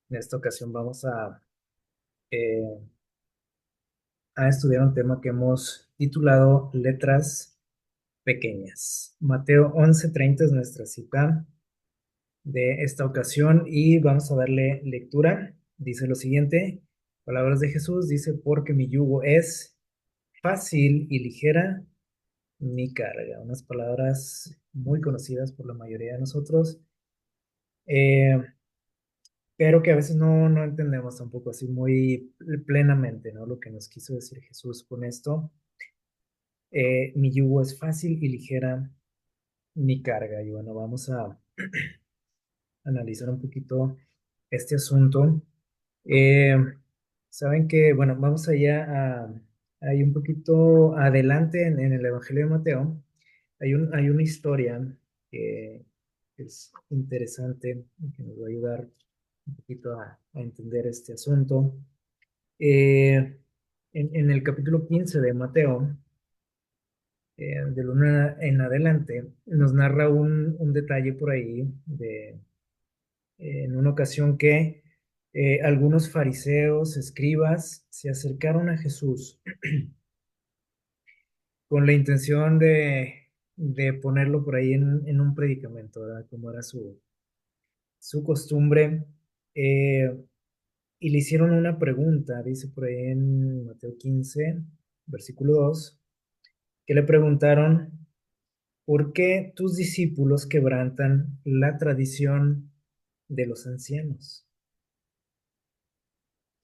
En esta ocasión vamos eh, a estudiar un tema que hemos titulado Letras Pequeñas. Mateo 11:30 es nuestra cita de esta ocasión y vamos a darle lectura. Dice lo siguiente, palabras de Jesús, dice, porque mi yugo es fácil y ligera mi carga. Unas palabras muy conocidas por la mayoría de nosotros. Eh, pero que a veces no entendemos tampoco así muy plenamente, ¿no? Lo que nos quiso decir Jesús con esto. Mi yugo es fácil y ligera mi carga. Y bueno, vamos a analizar un poquito este asunto. Eh, Saben que, bueno, vamos allá hay un poquito adelante en el Evangelio de Mateo. Hay una historia que es interesante y que nos va a ayudar un poquito a entender este asunto. Eh, en el capítulo 15 de Mateo, del 1 en adelante, nos narra un detalle por ahí en una ocasión que algunos fariseos, escribas, se acercaron a Jesús con la intención de ponerlo por ahí en un predicamento, ¿verdad? Como era su costumbre. Eh, y le hicieron una pregunta, dice por ahí en Mateo 15, versículo 2, que le preguntaron, ¿por qué tus discípulos quebrantan la tradición de los ancianos?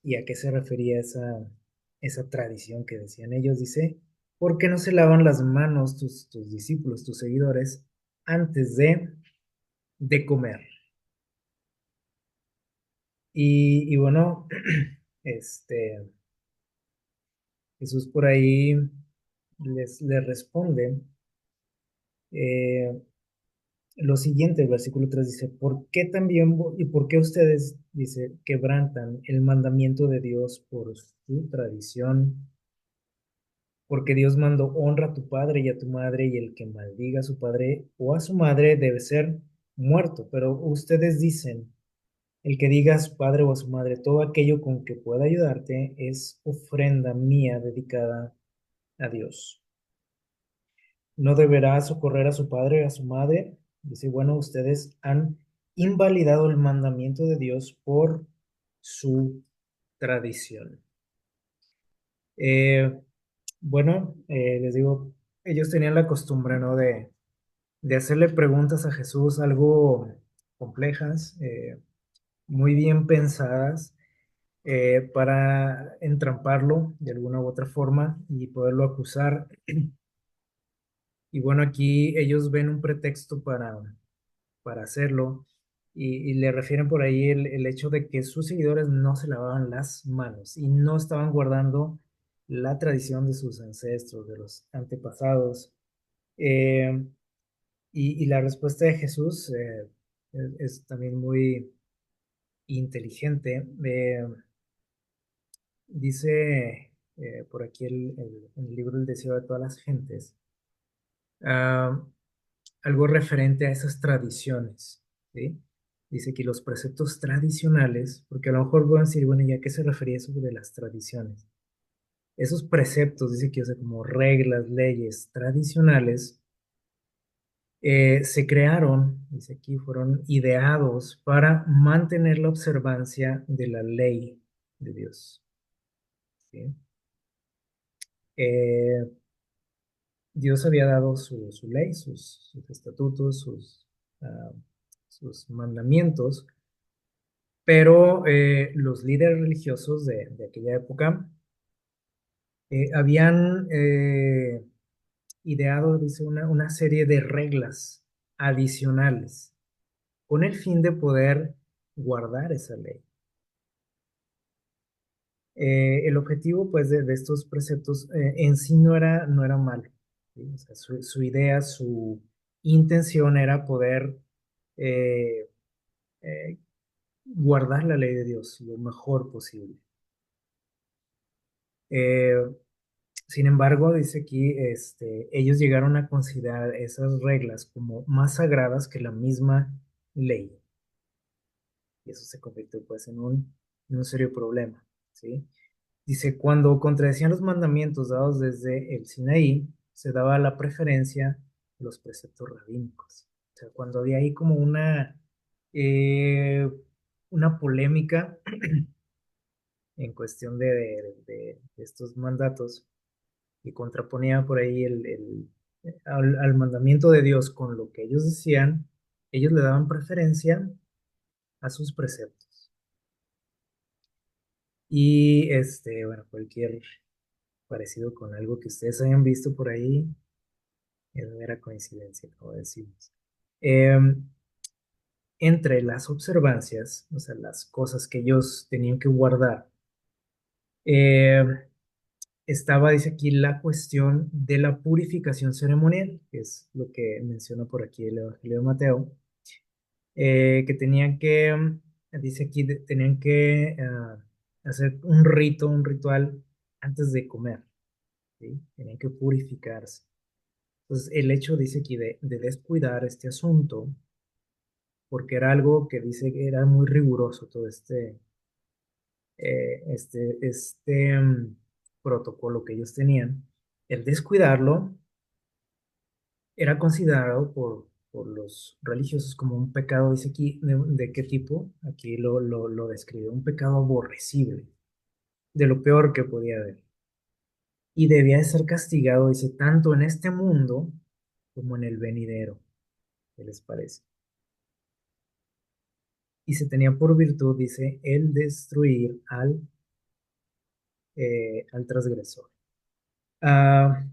¿Y a qué se refería esa tradición que decían ellos? Dice, ¿por qué no se lavan las manos tus discípulos, tus seguidores, antes de comer? Y bueno, este, Jesús por ahí les responde eh, lo siguiente, el versículo 3 dice, ¿por qué también y por qué ustedes, dice, quebrantan el mandamiento de Dios por su tradición? Porque Dios mandó, honra a tu padre y a tu madre, y el que maldiga a su padre o a su madre debe ser muerto. Pero ustedes dicen, el que diga a su padre o a su madre, todo aquello con que pueda ayudarte es ofrenda mía dedicada a Dios. No deberá socorrer a su padre o a su madre. Dice, bueno, ustedes han invalidado el mandamiento de Dios por su tradición. Eh, bueno, les digo, ellos tenían la costumbre, ¿no? De hacerle preguntas a Jesús algo complejas, muy bien pensadas, para entramparlo de alguna u otra forma y poderlo acusar. Y bueno, aquí ellos ven un pretexto para hacerlo y le refieren por ahí el hecho de que sus seguidores no se lavaban las manos y no estaban guardando la tradición de sus ancestros, de los antepasados. Eh, y la respuesta de Jesús es también muy inteligente. Dice por aquí en el libro El deseo de todas las gentes, ah, algo referente a esas tradiciones, ¿sí? Dice que los preceptos tradicionales, porque a lo mejor van a decir, bueno, ¿y a qué se refería eso de las tradiciones? Esos preceptos, dice que, o sea, como reglas, leyes tradicionales, se crearon, dice aquí, fueron ideados para mantener la observancia de la ley de Dios, ¿sí? Eh, Dios había dado su ley, sus estatutos, ah, sus mandamientos, pero los líderes religiosos de aquella época habían ideado, dice, una serie de reglas adicionales con el fin de poder guardar esa ley. El objetivo, pues, de estos preceptos en sí no era malo, ¿sí? O sea, su idea, su intención era poder eh, eh, guardar la ley de Dios lo mejor posible. Eh, Sin embargo, dice aquí, ellos llegaron a considerar esas reglas como más sagradas que la misma ley. y eso se convirtió pues en un serio problema, ¿sí? Dice, cuando contradecían los mandamientos dados desde el Sinaí, se daba la preferencia a los preceptos rabínicos. O sea, cuando había ahí como eh, una polémica en cuestión de estos mandatos y contraponía por ahí al mandamiento de Dios con lo que ellos decían, ellos le daban preferencia a sus preceptos. Y bueno, cualquier parecido con algo que ustedes hayan visto por ahí es mera coincidencia, como decimos. Em, Entre las observancias, o sea, las cosas que ellos tenían que guardar, eh, estaba, dice aquí, la cuestión de la purificación ceremonial, que es lo que menciona por aquí el Evangelio de Mateo, que tenían que, dice aquí, tenían que hacer un ritual antes de comer, ¿sí? Tenían que purificarse. Entonces, el hecho, dice aquí, de descuidar este asunto, porque era algo que dice que era muy riguroso todo protocolo que ellos tenían, el descuidarlo era considerado por los religiosos como un pecado, dice aquí, ¿de qué tipo? Aquí lo describe, un pecado aborrecible, de lo peor que podía haber. Y debía de ser castigado, dice, tanto en este mundo como en el venidero. ¿Qué les parece? Y se tenía por virtud, dice, el destruir al transgresor. Ah,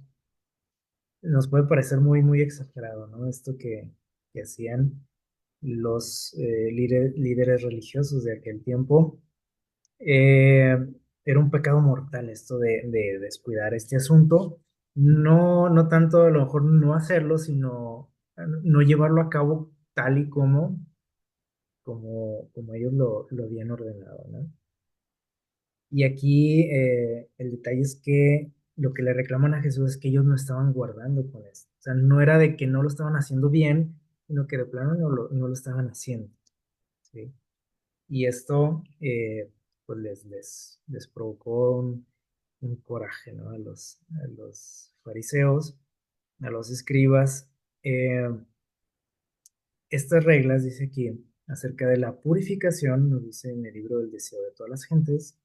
nos puede parecer muy, muy exagerado, ¿no? Esto que hacían los líderes religiosos de aquel tiempo. Eh, Era un pecado mortal esto de descuidar este asunto. No, no tanto a lo mejor no hacerlo, sino no llevarlo a cabo tal y como ellos lo habían ordenado, ¿no? Y aquí el detalle es que lo que le reclaman a Jesús es que ellos no estaban guardando con esto. O sea, no era de que no lo estaban haciendo bien, sino que de plano no lo estaban haciendo, ¿sí? Y esto pues les provocó un coraje, ¿no? A los fariseos, a los escribas. Eh, Estas reglas, dice aquí, acerca de la purificación, nos dice en el libro del deseo de todas las gentes,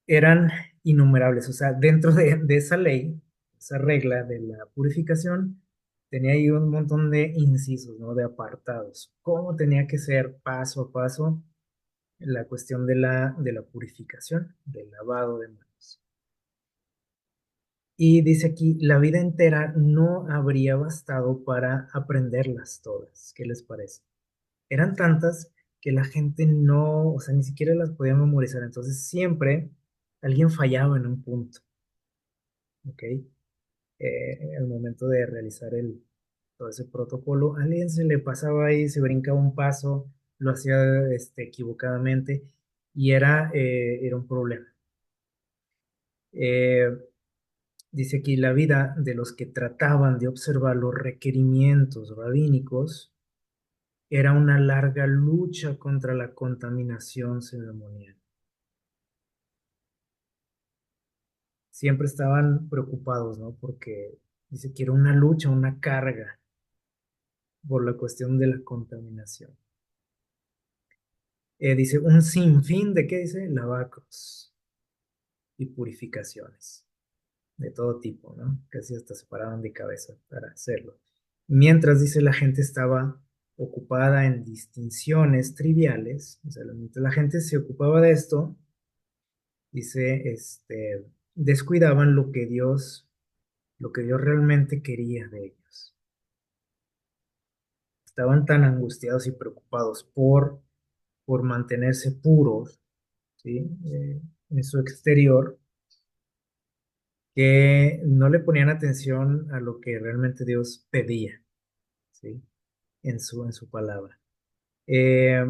eran innumerables. O sea, dentro de esa ley, esa regla de la purificación, tenía ahí un montón de incisos, ¿no? De apartados. Cómo tenía que ser paso a paso la cuestión de la purificación, del lavado de manos. Y dice aquí, la vida entera no habría bastado para aprenderlas todas. ¿Qué les parece? Eran tantas que la gente no, o sea, ni siquiera las podía memorizar. Entonces siempre alguien fallaba en un punto, ¿ok? Al momento de realizar todo ese protocolo, a alguien se le pasaba ahí, se brincaba un paso, lo hacía equivocadamente y era un problema. Eh, Dice aquí, la vida de los que trataban de observar los requerimientos rabínicos era una larga lucha contra la contaminación ceremonial. Siempre estaban preocupados, ¿no? Porque dice que era una lucha, una carga por la cuestión de la contaminación. Dice, un sinfín de, ¿qué dice? Lavacros y purificaciones de todo tipo, ¿no? Casi hasta se paraban de cabeza para hacerlo. Mientras, dice, la gente estaba ocupada en distinciones triviales, o sea, mientras la gente se ocupaba de esto, dice, descuidaban lo que Dios realmente quería de ellos. Estaban tan angustiados y preocupados por mantenerse puros, ¿sí? En su exterior, que no le ponían atención a lo que realmente Dios pedía, ¿sí? En su palabra. Eh,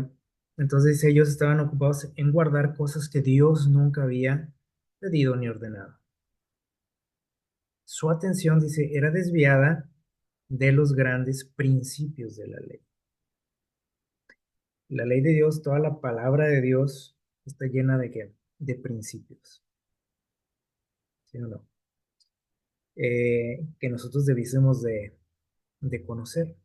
entonces ellos estaban ocupados en guardar cosas que Dios nunca había pedido ni ordenado. Su atención, dice, era desviada de los grandes principios de la ley. La ley de Dios, toda la palabra de Dios está llena de qué? De principios, ¿sí o no? Que nosotros debiésemos de conocer.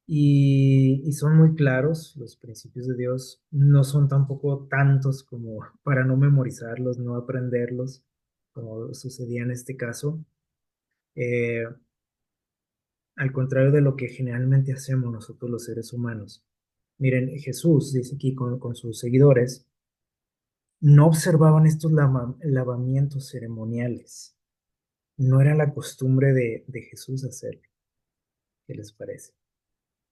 Y son muy claros los principios de Dios, no son tampoco tantos como para no memorizarlos, no aprenderlos, como sucedía en este caso. Eh, Al contrario de lo que generalmente hacemos nosotros los seres humanos. Miren, Jesús dice aquí con sus seguidores, no observaban estos lavamientos ceremoniales. No era la costumbre de Jesús hacerlo. ¿Qué les parece?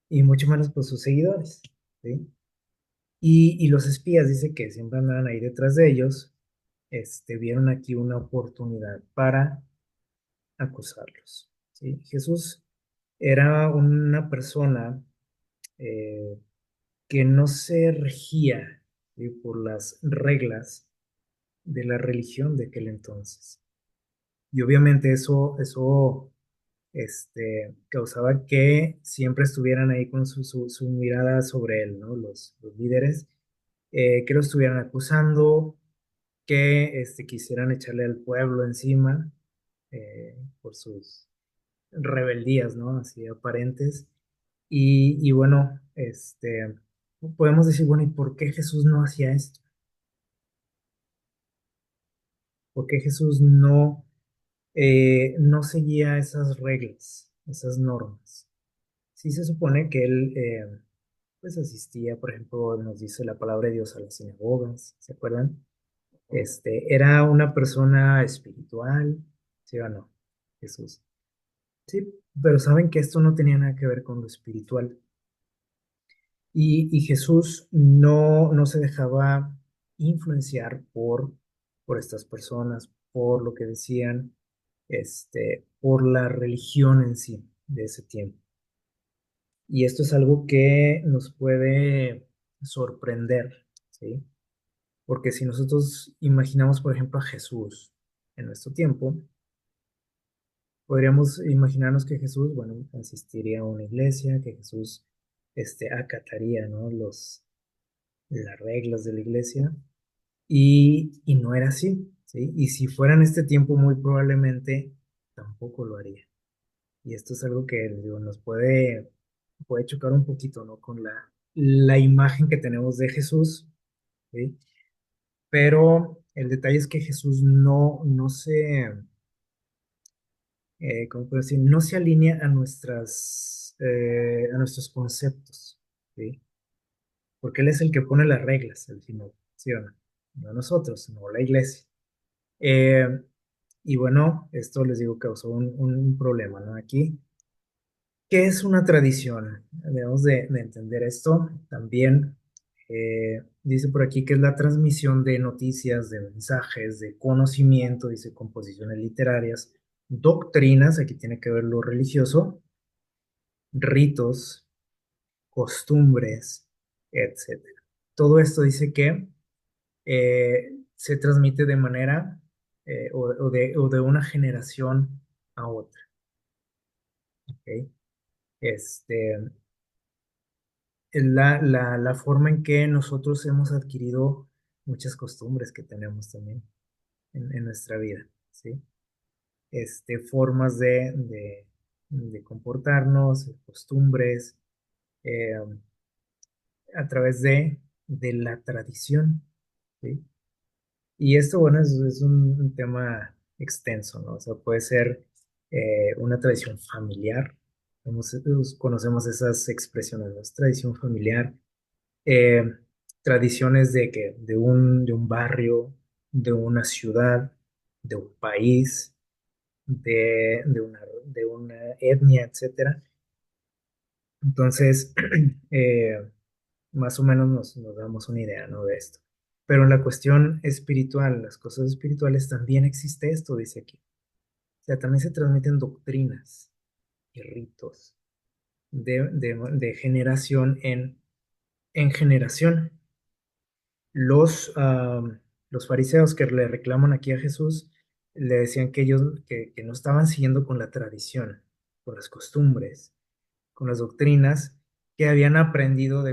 Y mucho menos por sus seguidores, ¿sí? Y los espías, dice que siempre andaban ahí detrás de ellos, vieron aquí una oportunidad para acusarlos, ¿sí? Jesús era una persona eh, que no se regía, ¿sí?, por las reglas de la religión de aquel entonces. Y obviamente eso causaba que siempre estuvieran ahí con su mirada sobre él, ¿no? Los líderes, que lo estuvieran acusando, que quisieran echarle al pueblo encima por sus rebeldías, ¿no? Así aparentes. Y bueno, podemos decir, bueno, ¿y por qué Jesús no hacía esto? ¿Por qué Jesús no seguía esas reglas, esas normas? Sí se supone que él pues asistía, por ejemplo, nos dice la palabra de Dios a las sinagogas, ¿se acuerdan? Era una persona espiritual, ¿sí o no? Jesús. Sí, pero saben que esto no tenía nada que ver con lo espiritual. Y Jesús no se dejaba influenciar por estas personas, por lo que decían, por la religión en sí de ese tiempo. Y esto es algo que nos puede sorprender, ¿sí? Porque si nosotros imaginamos, por ejemplo, a Jesús en nuestro tiempo, podríamos imaginarnos que Jesús, bueno, asistiría a una iglesia, que Jesús, acataría, ¿no? Las reglas de la iglesia, y no era así, ¿sí? Y si fuera en este tiempo, muy probablemente tampoco lo haría. Y esto es algo que digo, puede chocar un poquito, ¿no? Con la imagen que tenemos de Jesús, ¿sí? Pero el detalle es que Jesús ¿cómo puedo decir? No se alinea a nuestros conceptos, ¿sí? Porque Él es el que pone las reglas al final, ¿sí o no? No nosotros, no la iglesia. Eh, y bueno, esto les digo causó un problema, ¿no? Aquí, ¿qué es una tradición? Debemos de entender esto. También dice por aquí que es la transmisión de noticias, de mensajes, de conocimiento, dice composiciones literarias, doctrinas, aquí tiene que ver lo religioso, ritos, costumbres, etcétera. Todo esto dice que se transmite de manera o de una generación a otra. ¿Ok? Este, es la forma en que nosotros hemos adquirido muchas costumbres que tenemos también en nuestra vida, ¿sí? Formas de comportarnos, costumbres, eh, a través de la tradición, ¿sí? Y esto, bueno, es un tema extenso, ¿no? O sea, puede ser una tradición familiar. Conocemos esas expresiones, ¿no? Es tradición familiar, eh, tradiciones de un barrio, de una ciudad, de un país, de una etnia, etcétera. Entonces, más o menos nos damos una idea, ¿no? De esto. Pero en la cuestión espiritual, las cosas espirituales, también existe esto, dice aquí. O sea, también se transmiten doctrinas y ritos de generación en generación. Los fariseos que le reclaman aquí a Jesús le decían que ellos que no estaban siguiendo con la tradición, con las costumbres, con las doctrinas que habían aprendido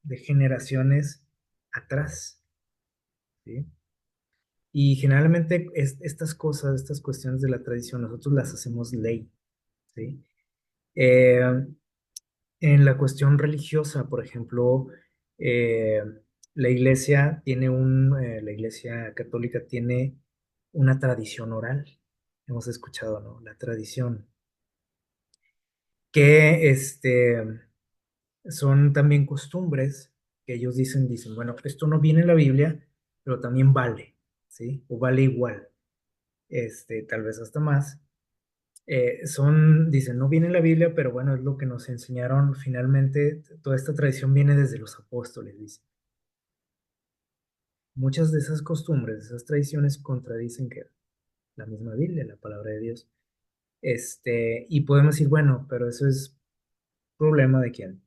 de generaciones atrás, ¿sí? Y generalmente estas cosas, estas cuestiones de la tradición, nosotros las hacemos ley, ¿sí? Eh, en la cuestión religiosa, por ejemplo, eh, la iglesia católica tiene una tradición oral. Hemos escuchado, ¿no? La tradición, que son también costumbres que ellos dicen, bueno, esto no viene en la Biblia, pero también vale, ¿sí? O vale igual, tal vez hasta más. Dicen, no viene en la Biblia, pero bueno, es lo que nos enseñaron finalmente. Toda esta tradición viene desde los apóstoles, dice. Muchas de esas costumbres, esas tradiciones contradicen que la misma Biblia, la palabra de Dios. Y podemos decir, bueno, pero eso es problema de quién,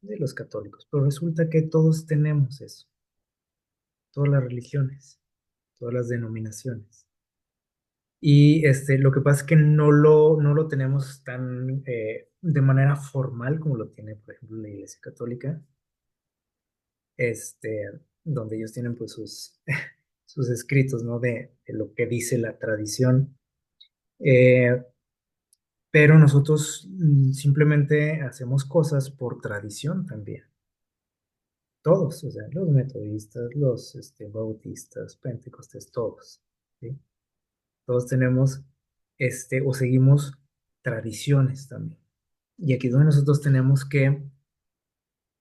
de los católicos. Pero resulta que todos tenemos eso, todas las religiones, todas las denominaciones. Y lo que pasa es que no lo tenemos tan de manera formal como lo tiene, por ejemplo, la Iglesia Católica, donde ellos tienen pues sus escritos, ¿no? De lo que dice la tradición. Eh, pero nosotros simplemente hacemos cosas por tradición también. Todos, o sea, los metodistas, los bautistas, pentecostés, todos, ¿sí? Todos tenemos, o seguimos tradiciones también. Y aquí es donde nosotros tenemos que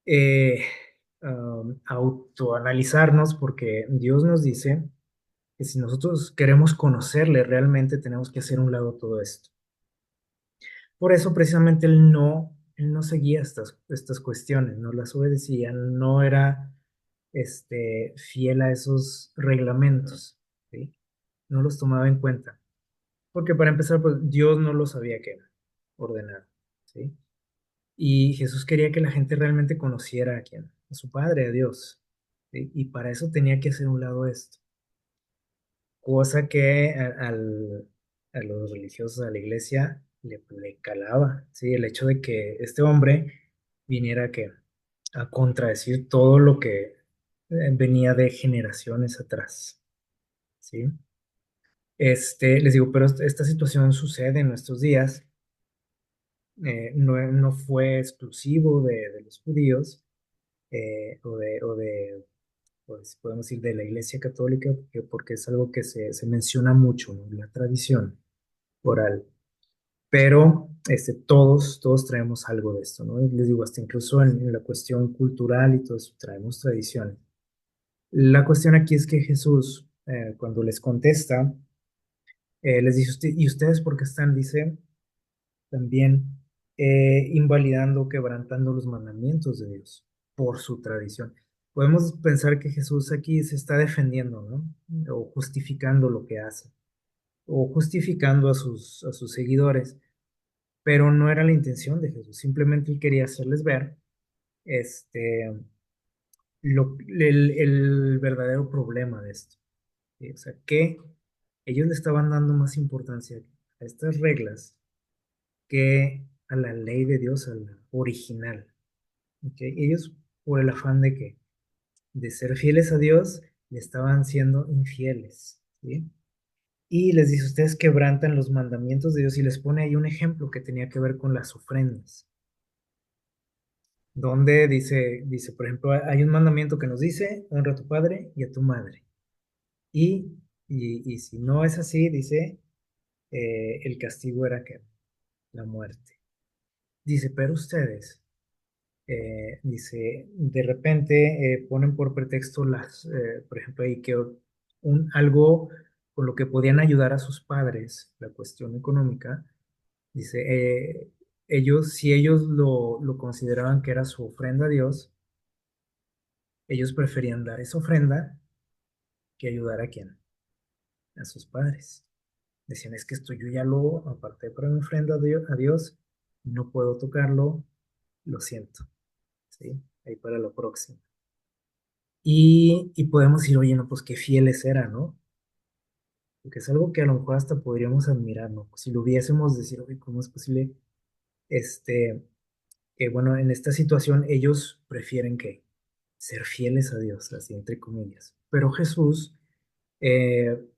eh, autoanalizarnos porque Dios nos dice que si nosotros queremos conocerle realmente tenemos que hacer a un lado todo esto. Por eso precisamente él no seguía estas cuestiones, no las obedecía, no era fiel a esos reglamentos, ¿sí? No los tomaba en cuenta. Porque para empezar, pues Dios no los había que ordenar, ¿sí? Y Jesús quería que la gente realmente conociera a quién, a su Padre, a Dios, ¿sí? Y para eso tenía que hacer un lado esto, cosa que a los religiosos, a la iglesia, le calaba, ¿sí? El hecho de que este hombre viniera a contradecir todo lo que venía de generaciones atrás, ¿sí? Les digo, pero esta situación sucede en nuestros días, no fue exclusivo de los judíos, pues, podemos decir, de la Iglesia Católica, porque es algo que se menciona mucho, ¿no? La tradición oral. Pero todos traemos algo de esto, ¿no? Y les digo, hasta incluso en la cuestión cultural y todo eso, traemos tradiciones. La cuestión aquí es que Jesús, cuando les contesta, les dice, ¿y ustedes por qué están? Dice, también invalidando, quebrantando los mandamientos de Dios por su tradición. Podemos pensar que Jesús aquí se está defendiendo, ¿no? O justificando lo que hace, o justificando a sus seguidores, pero no era la intención de Jesús, simplemente él quería hacerles ver este, el verdadero problema de esto, ¿sí? O sea, que ellos le estaban dando más importancia a estas reglas que a la ley de Dios, a la original. ¿Ok? Ellos, por el afán de ser fieles a Dios, le estaban siendo infieles, ¿sí? Y les dice, ustedes quebrantan los mandamientos de Dios y les pone ahí un ejemplo que tenía que ver con las ofrendas, donde dice, por ejemplo, hay un mandamiento que nos dice, honra a tu padre y a tu madre. Y, y si no es así, dice, el castigo era que la muerte. Dice, pero ustedes dice, de repente ponen por pretexto por ejemplo, ahí que algo con lo que podían ayudar a sus padres, la cuestión económica, dice, si ellos lo consideraban que era su ofrenda a Dios, ellos preferían dar esa ofrenda que ayudar a quién, a sus padres. Decían, es que esto yo ya lo aparté para mi ofrenda a Dios, no puedo tocarlo, lo siento, ¿sí? Ahí para la próxima. Y podemos decir, oye, no, pues qué fieles eran, ¿no? Porque es algo que a lo mejor hasta podríamos admirar, ¿no? Si lo viésemos, decir, oye, ¿cómo es posible? Bueno, en esta situación ellos prefieren ¿qué? ser fieles a Dios, así entre comillas. Pero Jesús, eh,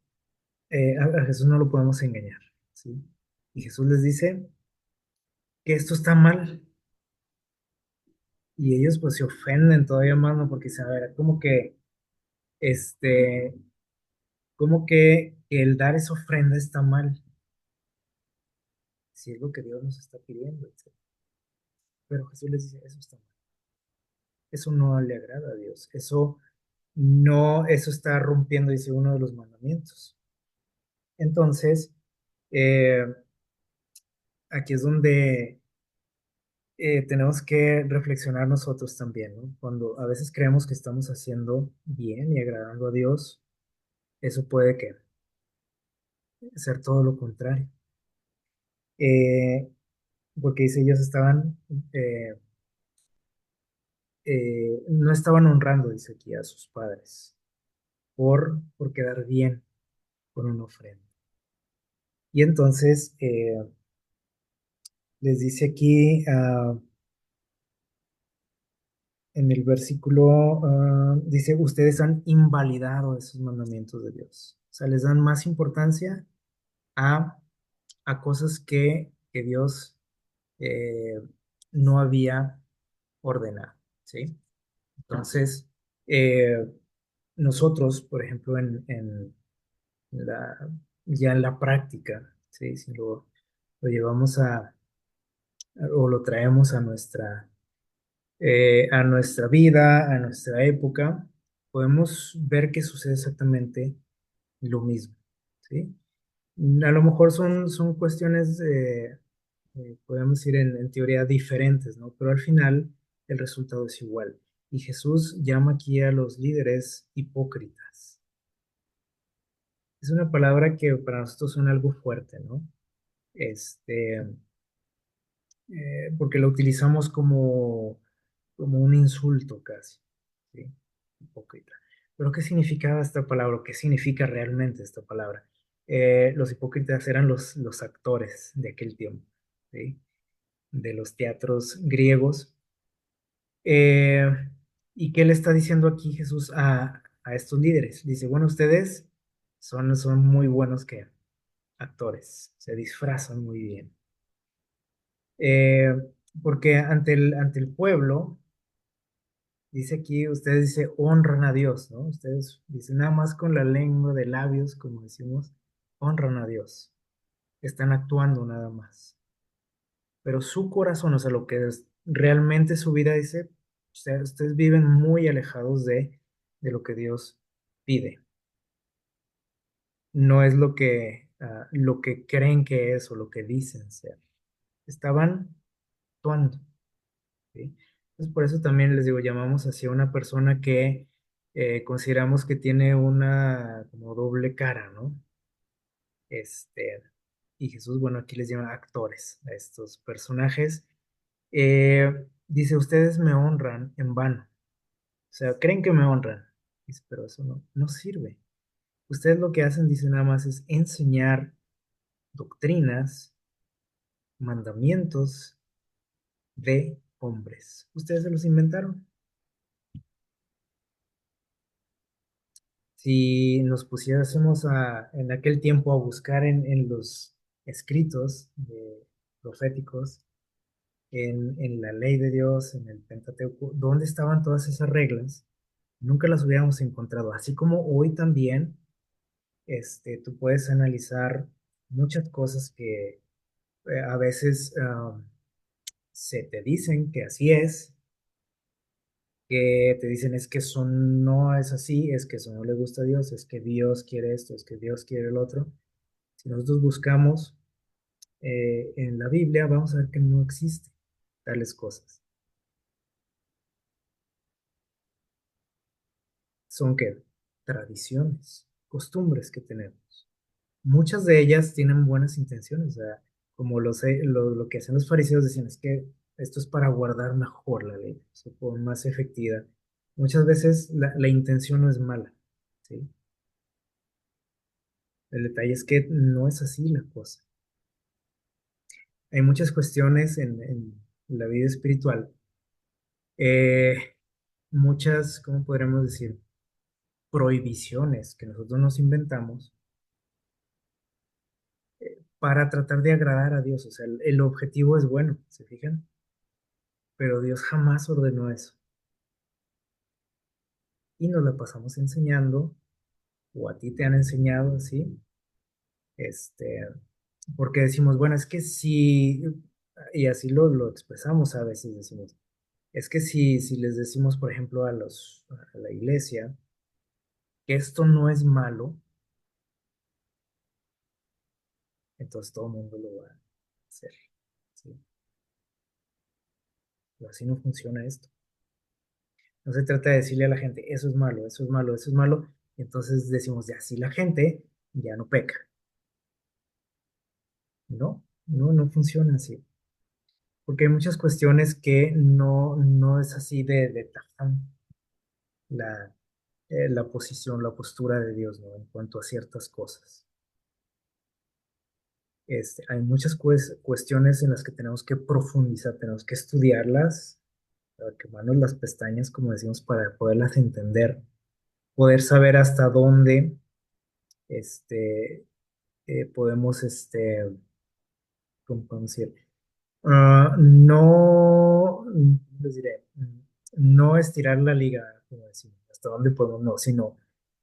a Jesús no lo podemos engañar, ¿sí? Y Jesús les dice que esto está mal. Y ellos pues se ofenden todavía más, ¿no? Porque se a ver, este, como que el dar esa ofrenda está mal, si es lo que Dios nos está pidiendo, etcétera. Pero Jesús les dice, eso está mal. Eso no le agrada a Dios. Eso no, eso está rompiendo, dice, uno de los mandamientos. Entonces, eh, aquí es donde tenemos que reflexionar nosotros también, ¿no? Cuando a veces creemos que estamos haciendo bien y agradando a Dios, eso puede que ser todo lo contrario. Eh, Porque dice, ellos estaban, eh, no estaban honrando, dice aquí, a sus padres por quedar bien con una ofrenda. Y entonces les dice aquí en el versículo, dice, ustedes han invalidado esos mandamientos de Dios. O sea, les dan más importancia a, a cosas que Dios eh, no había ordenado, ¿sí? Entonces, eh, nosotros, por ejemplo, la, ya en la práctica, ¿sí? Si lo llevamos o lo traemos a nuestra vida, a nuestra época, podemos ver que sucede exactamente lo mismo, ¿sí? A lo mejor son cuestiones, podemos ir en teoría diferentes, ¿no? Pero al final el resultado es igual. Y Jesús llama aquí a los líderes hipócritas. Es una palabra que para nosotros suena algo fuerte, ¿no? Este, Porque lo utilizamos como un insulto casi, ¿sí? Hipócrita. Pero ¿qué significaba esta palabra? ¿Qué significa realmente esta palabra? Los hipócritas eran los actores de aquel tiempo, ¿sí? De los teatros griegos. Eh, ¿Y qué le está diciendo aquí Jesús a estos líderes? Dice, bueno, ustedes son muy buenos que actores, se disfrazan muy bien. Eh, Porque ante el pueblo, dice aquí, ustedes dice, honran a Dios, ¿no? Ustedes dicen nada más con la lengua de labios, como decimos, honran a Dios. Están actuando nada más. Pero su corazón, o sea, lo que es realmente su vida, dice, o sea, ustedes viven muy alejados de lo que Dios pide. No es lo que creen que es o lo que dicen ser. Estaban actuando. ¿Sí? Entonces, por eso también les digo, llamamos hacia una persona que consideramos que tiene una como doble cara, ¿no? Este, y Jesús, bueno, aquí les llama actores a estos personajes. Dice, ustedes me honran en vano. O sea, creen que me honran. Dice, pero eso no sirve. Ustedes lo que hacen, dice nada más, es enseñar doctrinas, mandamientos de hombres. Ustedes se los inventaron. Si nos pusiésemos en aquel tiempo a buscar en los escritos proféticos, en la ley de Dios, en el Pentateuco, ¿dónde estaban todas esas reglas? Nunca las hubiéramos encontrado. Así como hoy también, tú puedes analizar muchas cosas que a veces se te dicen que así es, que te dicen es que eso no es así, es que eso no le gusta a Dios, es que Dios quiere esto, es que Dios quiere el otro. Si nosotros buscamos en la Biblia, vamos a ver que no existen tales cosas. Son que tradiciones, costumbres que tenemos. Muchas de ellas tienen buenas intenciones, o sea, como lo que hacen los fariseos decían es que esto es para guardar mejor la ley, o sea, por más efectividad. Muchas veces la intención no es mala, ¿sí? El detalle es que no es así la cosa. Hay muchas cuestiones en la vida espiritual muchas, ¿cómo podríamos decir? Prohibiciones que nosotros nos inventamos para tratar de agradar a Dios. O sea, el objetivo es bueno, ¿se fijan? Pero Dios jamás ordenó eso. Y nos la pasamos enseñando, o a ti te han enseñado así, este, porque decimos, bueno, es que si, y así lo expresamos a veces, decimos, es que si les decimos, por ejemplo, a la iglesia, que esto no es malo, entonces todo el mundo lo va a hacer, ¿sí? Pero así no funciona esto. No se trata de decirle a la gente, eso es malo, eso es malo, eso es malo, y entonces decimos, ya, así la gente ya no peca. No, no funciona así. Porque hay muchas cuestiones que no es así de tajante la, la posición, la postura de Dios, ¿no? En cuanto a ciertas cosas. Hay muchas cuestiones en las que tenemos que profundizar, tenemos que estudiarlas, quemarnos las pestañas, como decimos, para poderlas entender, poder saber hasta dónde este, podemos, ¿cómo podemos decir? No, les diré, no estirar la liga, como decimos, hasta dónde podemos, no, sino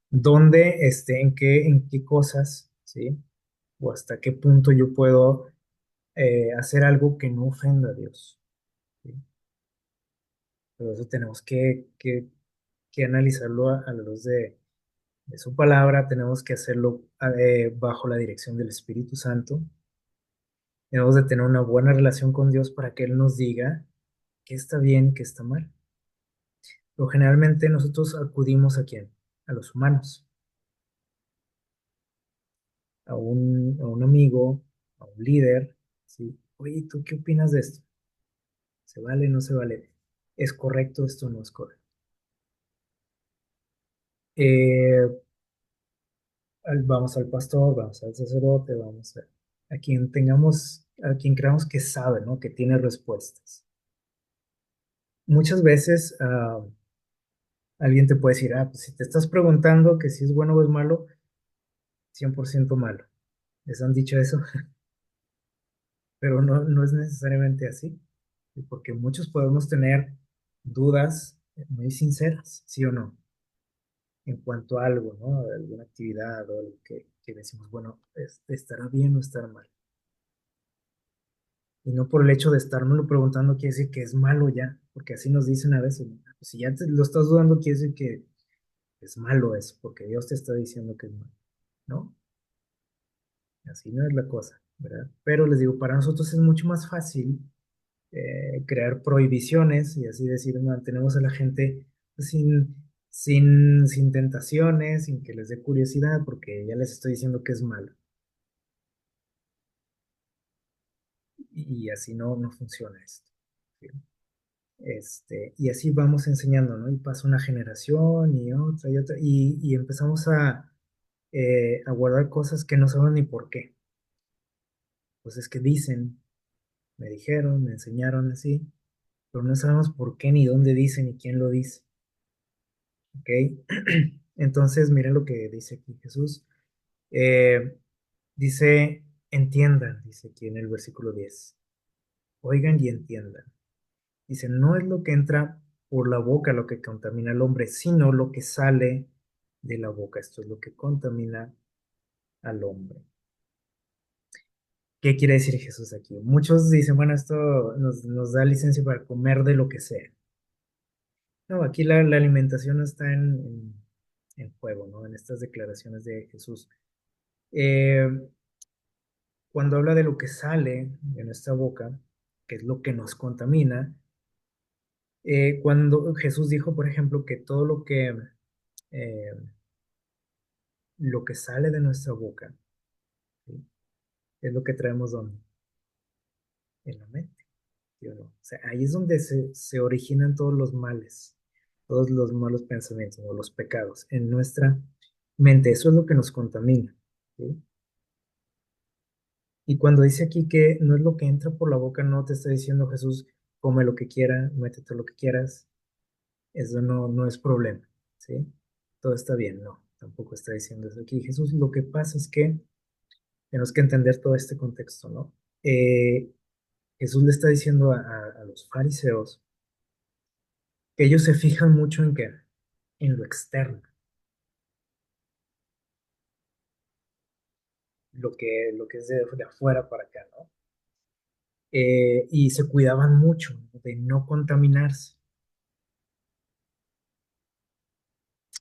dónde, en qué cosas, ¿sí? O hasta qué punto yo puedo hacer algo que no ofenda a Dios, ¿sí? Pero eso tenemos que analizarlo a la luz de su palabra, tenemos que hacerlo bajo la dirección del Espíritu Santo, tenemos de tener una buena relación con Dios para que Él nos diga qué está bien y qué está mal. Pero generalmente nosotros acudimos ¿a quién? A los humanos, a un amigo, a un líder, ¿sí? Oye, ¿tú qué opinas de esto? ¿Se vale, no se vale? ¿Es correcto esto, no es correcto? Eh, Vamos al pastor, vamos al sacerdote, vamos a quien tengamos, a quien creamos que sabe, ¿no? Que tiene respuestas. Muchas veces alguien te puede decir, pues si te estás preguntando que si es bueno o es malo, 100% malo. ¿Les han dicho eso? Pero no es necesariamente así, ¿sí? Porque muchos podemos tener dudas muy sinceras, ¿sí o no? En cuanto a algo, ¿no? De alguna actividad o algo que decimos, bueno, ¿estará bien o estará mal? Y no por el hecho de estárnoslo preguntando quiere decir que es malo ya, porque así nos dicen a veces, ¿no? Pues si ya te lo estás dudando, quiere decir que es malo eso, porque Dios te está diciendo que es malo, ¿no? Así no es la cosa, ¿verdad? Pero les digo, para nosotros es mucho más fácil crear prohibiciones y así decir, mantenemos a la gente sin tentaciones, sin que les dé curiosidad, porque ya les estoy diciendo que es malo. Y así no funciona esto, ¿sí? Y así vamos enseñando, ¿no? Y pasa una generación y otra, y empezamos a guardar cosas que no sabemos ni por qué. Pues es que dicen, me dijeron, me enseñaron así, pero no sabemos por qué, ni dónde dicen, ni quién lo dice. ¿Ok? Entonces, miren lo que dice aquí Jesús. Eh, Dice, entiendan, dice aquí en el versículo 10. Oigan y entiendan. Dice, no es lo que entra por la boca lo que contamina al hombre, sino lo que sale de la boca. Esto es lo que contamina al hombre. ¿Qué quiere decir Jesús aquí? Muchos dicen, bueno, esto nos da licencia para comer de lo que sea. No, aquí la alimentación no está en juego, ¿no? En estas declaraciones de Jesús. Eh, Cuando habla de lo que sale de nuestra boca, que es lo que nos contamina, cuando Jesús dijo, por ejemplo, que todo eh, lo que sale de nuestra boca, ¿sí? Es lo que traemos donde, en la mente, ¿sí o no? O sea, ahí es donde se originan todos los males, todos los malos pensamientos o los pecados, en nuestra mente. Eso es lo que nos contamina, ¿sí? Y cuando dice aquí que no es lo que entra por la boca, no te está diciendo Jesús, come lo que quiera, métete lo que quieras, Eso no es problema, ¿sí? Todo está bien, no, tampoco está diciendo eso aquí. Jesús, lo que pasa es que tenemos que entender todo este contexto, ¿no? Eh, Jesús le está diciendo a los fariseos que ellos se fijan mucho en qué, en lo externo, lo que es de afuera para acá, ¿no? Y se cuidaban mucho, ¿no?, de no contaminarse,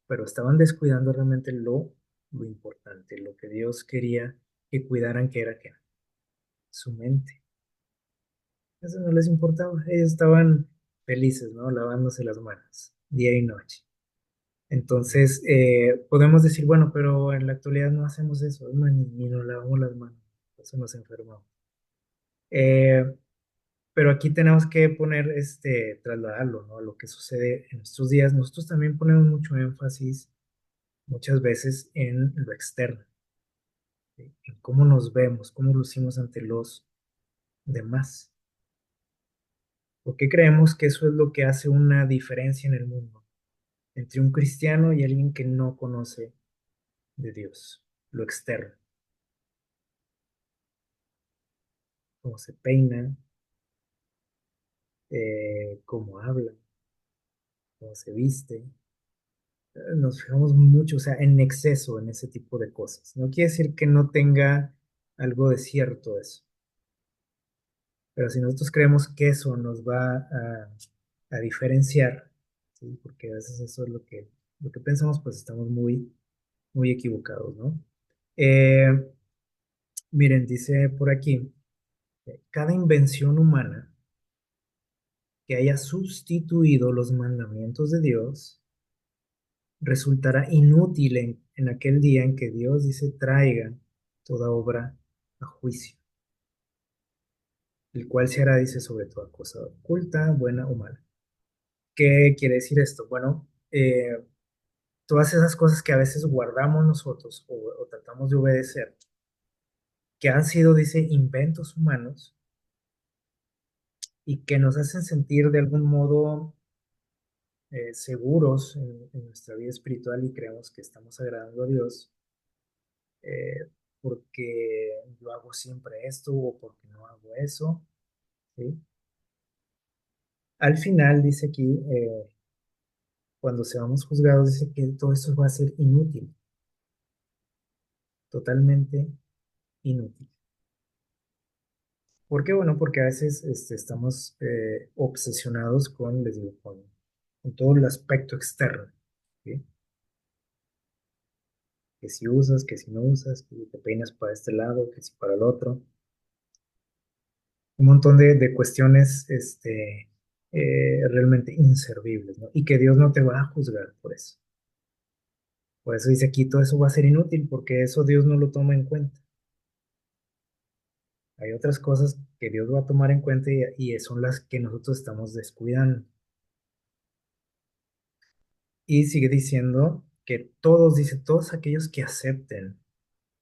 pero estaban descuidando realmente lo importante, lo que Dios quería que cuidaran, que era que su mente. Eso no les importaba, ellos estaban felices, ¿no? Lavándose las manos, día y noche. Entonces, podemos decir, bueno, pero en la actualidad no hacemos eso, ¿no? Ni nos lavamos las manos, por eso nos enfermamos. Eh, pero aquí tenemos que poner, trasladarlo, ¿no? A lo que sucede en nuestros días. Nosotros también ponemos mucho énfasis, muchas veces, en lo externo, ¿sí? En cómo nos vemos, cómo lucimos ante los demás. Porque creemos que eso es lo que hace una diferencia en el mundo entre un cristiano y alguien que no conoce de Dios, lo externo, cómo se peina, cómo habla, cómo se viste. Nos fijamos mucho, o sea, en exceso en ese tipo de cosas. No quiere decir que no tenga algo de cierto eso, pero si nosotros creemos que eso nos va a diferenciar, ¿sí? Porque a veces eso es lo que pensamos, pues estamos muy equivocados, ¿no? Eh, Miren, dice por aquí, cada invención humana que haya sustituido los mandamientos de Dios resultará inútil en aquel día en que Dios dice traiga toda obra a juicio, el cual se hará, dice, sobre toda cosa oculta, buena o mala. ¿Qué quiere decir esto? Bueno, todas esas cosas que a veces guardamos nosotros o tratamos de obedecer, que han sido, dice, inventos humanos y que nos hacen sentir de algún modo seguros en nuestra vida espiritual y creemos que estamos agradando a Dios, porque yo hago siempre esto o porque no hago eso, ¿sí? Al final dice aquí, cuando seamos juzgados, dice que todo esto va a ser inútil, totalmente inútil. ¿Por qué? Bueno, porque a veces estamos obsesionados con, les digo, con todo el aspecto externo, ¿sí? Que si usas, que si no usas, que si te peinas para este lado, que si para el otro. Un montón de cuestiones realmente inservibles, ¿no? Y que Dios no te va a juzgar por eso. Por eso dice aquí, todo eso va a ser inútil, porque eso Dios no lo toma en cuenta. Hay otras cosas que Dios va a tomar en cuenta y son las que nosotros estamos descuidando. Y sigue diciendo que todos, dice, todos aquellos que acepten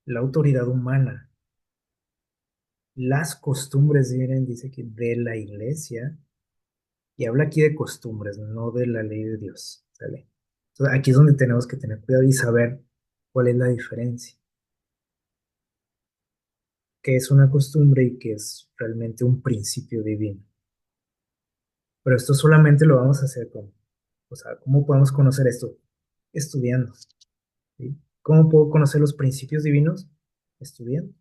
la autoridad humana, las costumbres, miren, dice que de la iglesia, y habla aquí de costumbres, no de la ley de Dios, ¿sale? Entonces, aquí es donde tenemos que tener cuidado y saber cuál es la diferencia, qué es una costumbre y qué es realmente un principio divino. Pero esto solamente lo vamos a hacer o sea, ¿cómo podemos conocer esto? Estudiando, ¿sí? ¿Cómo puedo conocer los principios divinos? Estudiando.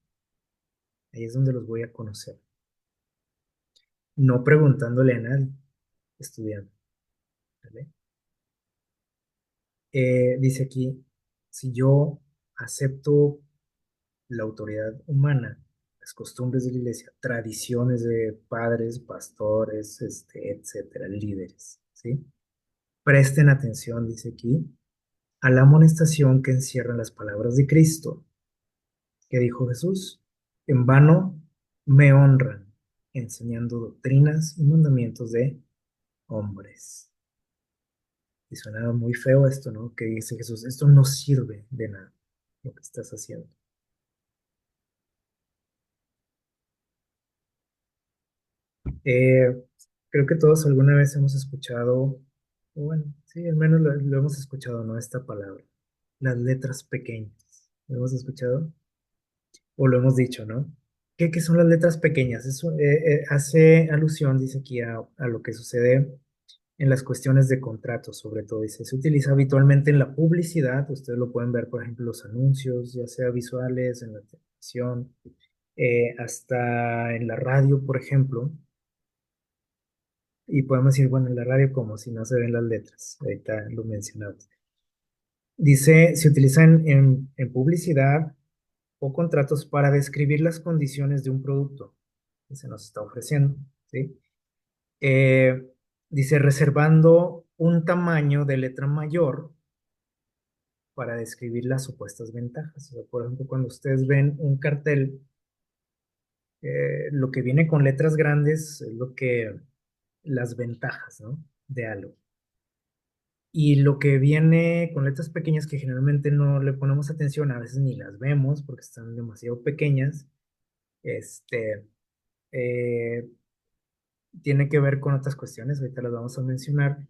Ahí es donde los voy a conocer. No preguntándole a nadie, estudiando, ¿vale? Dice aquí, si yo acepto la autoridad humana, las costumbres de la iglesia, tradiciones de padres, pastores, etcétera, líderes, ¿sí? Presten atención, dice aquí, a la amonestación que encierran las palabras de Cristo, que dijo Jesús, en vano me honran, enseñando doctrinas y mandamientos de hombres. Y suena muy feo esto, ¿no? Que dice Jesús, esto no sirve de nada, lo que estás haciendo. Eh, Creo que todos alguna vez hemos escuchado Bueno, sí, al menos lo hemos escuchado, ¿no? Esta palabra, las letras pequeñas. ¿Lo hemos escuchado? O lo hemos dicho, ¿no? ¿Qué son las letras pequeñas? Eso hace alusión, dice aquí, a lo que sucede en las cuestiones de contratos, sobre todo. Dice, se utiliza habitualmente en la publicidad. Ustedes lo pueden ver, por ejemplo, los anuncios, ya sea visuales, en la televisión, hasta en la radio, por ejemplo. Y podemos decir, bueno, en la radio como si no se ven las letras. Ahorita lo mencionamos. Dice, se utilizan en publicidad o contratos para describir las condiciones de un producto que se nos está ofreciendo, ¿sí? Eh, Dice, reservando un tamaño de letra mayor para describir las supuestas ventajas. O sea, por ejemplo, cuando ustedes ven un cartel, lo que viene con letras grandes es lo que, las ventajas, ¿no? De algo. Y lo que viene con letras pequeñas que generalmente no le ponemos atención, a veces ni las vemos porque están demasiado pequeñas, este, eh, tiene que ver con otras cuestiones, ahorita las vamos a mencionar.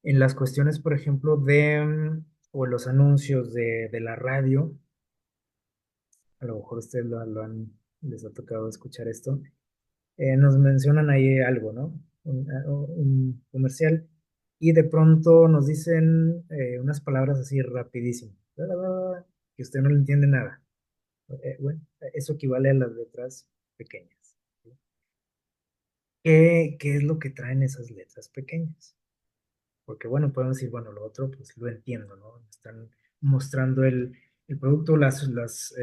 En las cuestiones, por ejemplo, o los anuncios de la radio, a lo mejor ustedes les ha tocado escuchar esto, nos mencionan ahí algo, ¿no? Un comercial, y de pronto nos dicen unas palabras así rapidísimo, bla, bla, bla, bla, que usted no le entiende nada. Bueno, eso equivale a las letras pequeñas. ¿Sí? ¿Qué es lo que traen esas letras pequeñas? Porque bueno, podemos decir, bueno, lo otro pues lo entiendo, ¿no? Están mostrando el producto, las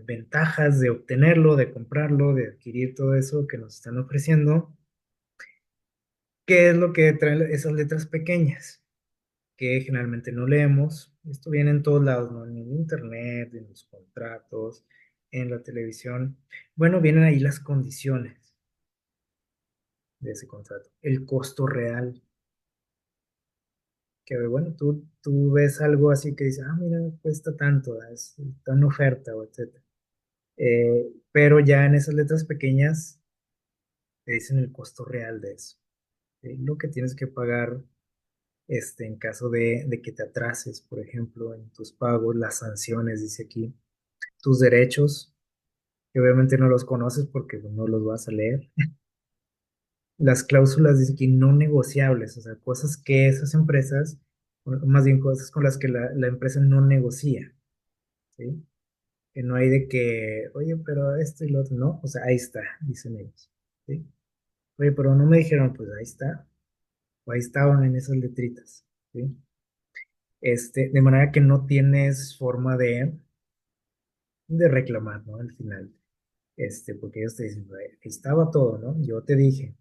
ventajas de obtenerlo, de comprarlo, de adquirir todo eso que nos están ofreciendo. ¿Qué es lo que traen esas letras pequeñas? Que generalmente no leemos. Esto viene en todos lados, ¿no? En el internet, en los contratos, en la televisión. Bueno, vienen ahí las condiciones de ese contrato, el costo real. Que bueno, tú ves algo así que dices, ah, mira, cuesta tanto, está en oferta, o etcétera. Pero ya en esas letras pequeñas te dicen el costo real de eso, ¿sí? Lo que tienes que pagar en caso de que te atrases, por ejemplo, en tus pagos, las sanciones, dice aquí, tus derechos, que obviamente no los conoces porque no los vas a leer. Las cláusulas, dice aquí, no negociables, o sea, cosas que esas empresas, o más bien cosas con las que la empresa no negocia, ¿sí? Que no hay de que, oye, pero esto y lo otro, no, o sea, ahí está, dicen ellos, ¿sí? Oye, pero no me dijeron, pues ahí está, o ahí estaban en esas letritas, ¿sí? De manera que no tienes forma de reclamar, ¿no? Al final, porque ellos te dicen, "Ahí estaba todo, ¿no? Yo te dije,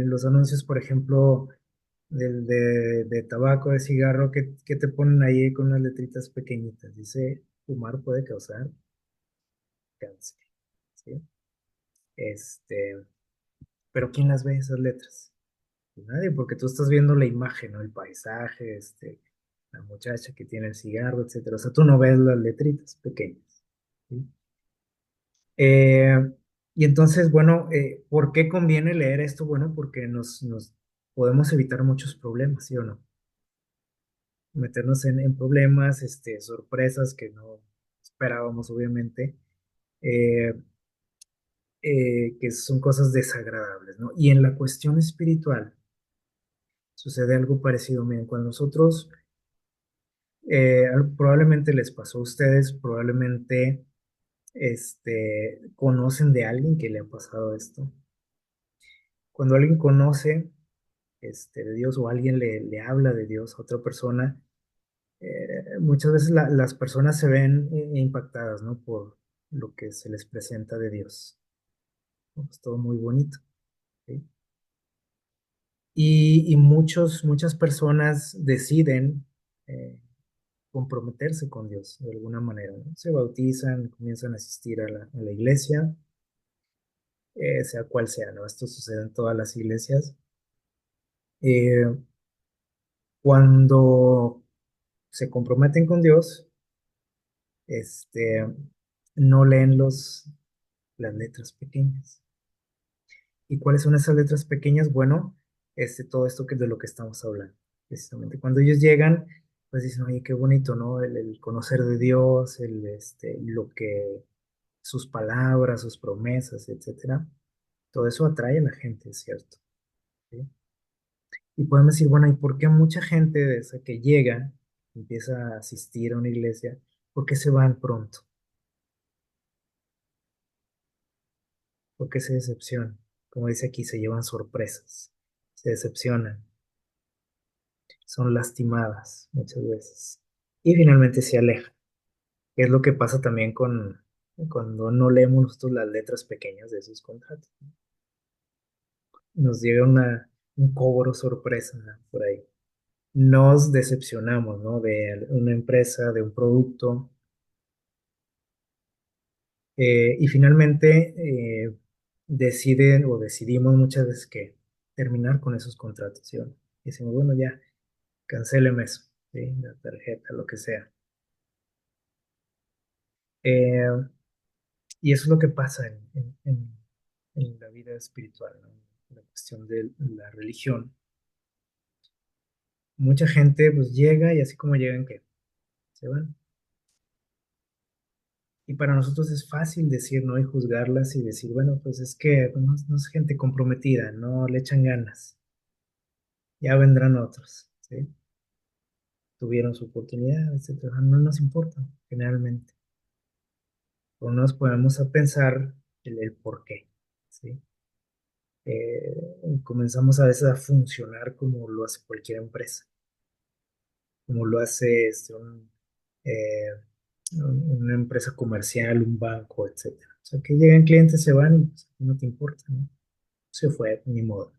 los anuncios, por ejemplo, de tabaco, de cigarro, que te ponen ahí con unas letritas pequeñitas, dice, fumar puede causar cáncer, ¿sí? Este, pero ¿quién las ve esas letras? Pues nadie, porque tú estás viendo la imagen, ¿no? El paisaje, la muchacha que tiene el cigarro, etcétera. O sea, tú no ves las letritas pequeñas, ¿sí? Eh, y entonces, bueno, ¿por qué conviene leer esto? Bueno, porque nos podemos evitar muchos problemas, ¿sí o no? Meternos en problemas, sorpresas que no esperábamos, obviamente, eh, que son cosas desagradables, ¿no? Y en la cuestión espiritual sucede algo parecido. Miren, cuando nosotros, probablemente les pasó a ustedes, probablemente, conocen de alguien que le ha pasado esto. Cuando alguien conoce, de Dios o alguien le habla de Dios a otra persona, muchas veces las personas se ven impactadas, ¿no? Por lo que se les presenta de Dios. ¿No? Es todo muy bonito, ¿sí? Y muchas personas deciden comprometerse con Dios de alguna manera, ¿no? Se bautizan, comienzan a asistir a la iglesia, sea cual sea, ¿no? Esto sucede en todas las iglesias. Eh, Cuando se comprometen con Dios, no leen las letras pequeñas. ¿Y cuáles son esas letras pequeñas? Bueno, todo esto de lo que estamos hablando. precisamente. Cuando ellos llegan, pues dicen, oye, qué bonito, ¿no? El conocer de Dios, lo que, sus palabras, sus promesas, etcétera. Todo eso atrae a la gente, es cierto. ¿Sí? Y podemos decir, bueno, ¿y por qué mucha gente de esa que llega, empieza a asistir a una iglesia, por qué se van pronto? ¿Por qué se decepcionan? Como dice aquí, se llevan sorpresas, se decepcionan, son lastimadas muchas veces y finalmente se alejan. Que es lo que pasa también con cuando no leemos nosotros las letras pequeñas de esos contratos. Nos llega un cobro sorpresa, ¿no? Por ahí. Nos decepcionamos, ¿no? De una empresa, de un producto, y finalmente deciden o decidimos muchas veces que terminar con esos contratos, ¿sí? Y decimos, bueno, ya, cancéleme eso, ¿sí? La tarjeta, lo que sea. Eh, y eso es lo que pasa en la vida espiritual, ¿no? La cuestión de la religión. Mucha gente pues llega y así como llegan, que se van. Y para nosotros es fácil decir, ¿no? Y juzgarlas y decir, bueno, pues es que pues, no es gente comprometida, no le echan ganas, ya vendrán otros, ¿sí? Tuvieron su oportunidad, etcétera. No nos importa, generalmente. O nos ponemos a pensar el por qué, ¿sí? Comenzamos a veces a funcionar como lo hace cualquier empresa, como lo hace eh, una empresa comercial, un banco, etcétera. O sea, que llegan clientes, se van y pues, no te importa, ¿no? Se fue, ni modo.